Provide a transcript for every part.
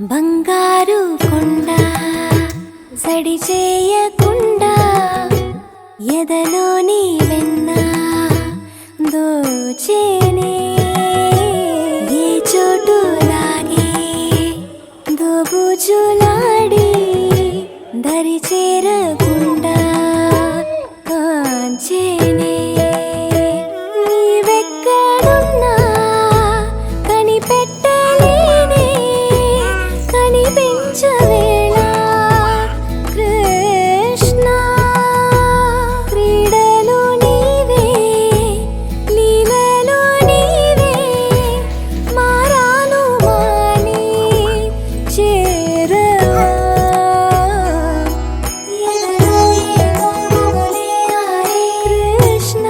బంగారు కొండ సడి చేయకుండా ఎదలోని వెన్న దోచేనే ఏ చోటు లాగే దోబుజులాడి దరి చేరకుండా కాంచేనే నీవెక్కడున్నా కనిపెట్టలేనే కనిపించవేళ కృష్ణ క్రీడలు నీవే లీలలు నీవే మారాను మాని చేరవా ఎదలో ఏదో మొగలే ఆడే కృష్ణ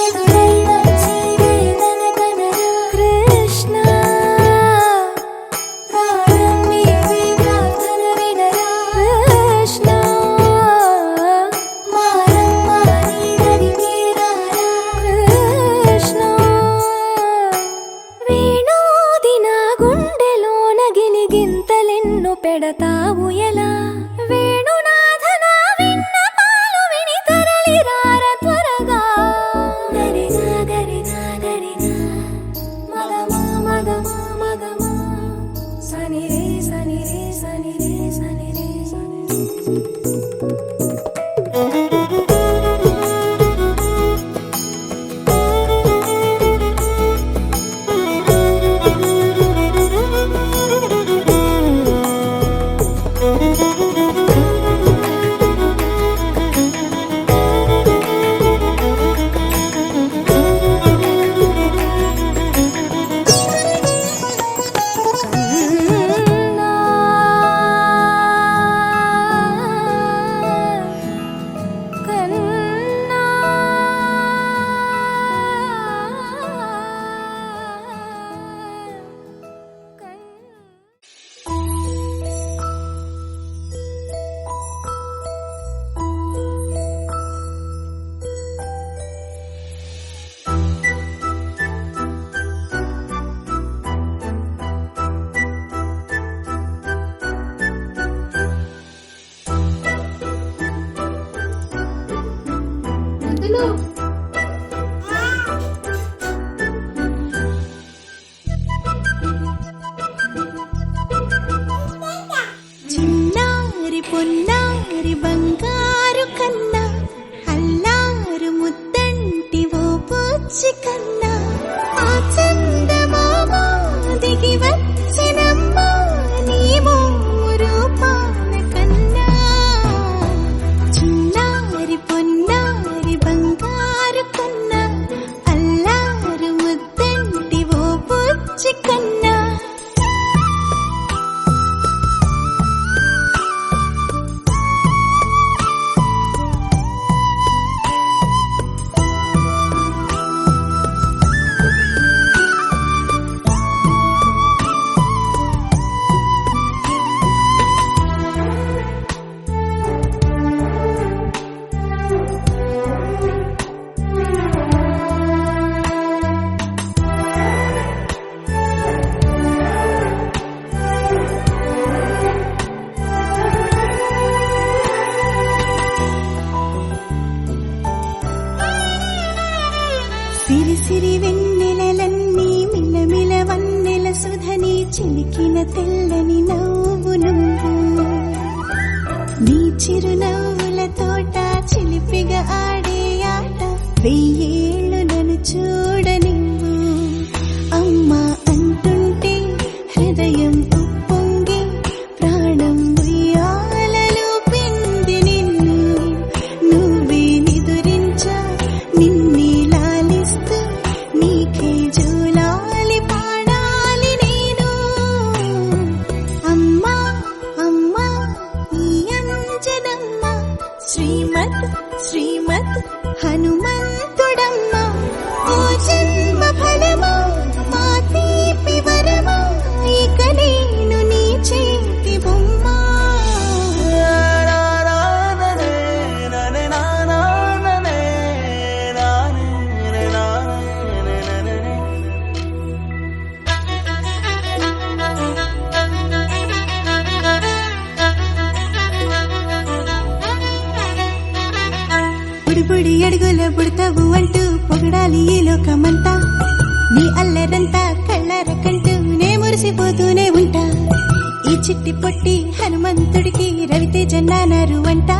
ఎదురై వచ్చి వేదన కనరా కృష్ణ ప్రాణం నీవే ప్రార్థన వినరా కృష్ణ మారమ్మ నీ దరికి రారా కృష్ణ వేణోది నా గుండెలోన గిలిగింతలెన్నో పెడతావు ఎలా వేణునాథ నా విన్నపాలు విని తరలి రార త్వరగా గరిగా గరిగా గరిగా మగమా మగమా మగమా సని రే సని రే సని రే సని రే సని చిన్నారి పొన్నారి బంగారు కన్నా అల్లారు ముద్దంటి ఓ పుచ్చి కన్నా ఆ చందమామ దిగి వచ్చినమ్మ నీ మోము రూపాన కన్నా చిన్నారి పొన్నారి బంగారు కన్నా అల్లారు ముద్దంటి ఓ పుచ్చి కన్నా సిరి సిరి వెన్నెలలన్నీ మిలమిల వన్నెల సుధని చిలికిన తెల్లని నవ్వు నువ్వు నీ చిరునవ్వుల తోట చిలిపిగా ఆడే ఆట వెయ్యేళ్ళు నన్ను చూడనివ్వు అమ్మా అంటుంటే హృదయం ఉప్పొంగి ప్రాణం ఉయ్యాలలో పిండి నిన్ను నువ్వే నిదురించా నిన్నే లాలిస్తూ నీకే జూలాలి పాడాలి నేను అమ్మా అమ్మా ఈ అంజనమ్మ శ్రీమత్ శ్రీమత్ హనుమంతుడ పుడతావు అంటూ పొగడాలి ఈ లోకమంతా నీ అల్లరంతా కళ్ళారకంటూ నే మురిసిపోతూనే ఉంటా ఈ చిట్టి పొట్టి హనుమంతుడికి రవితేజ నాన్నారు అంట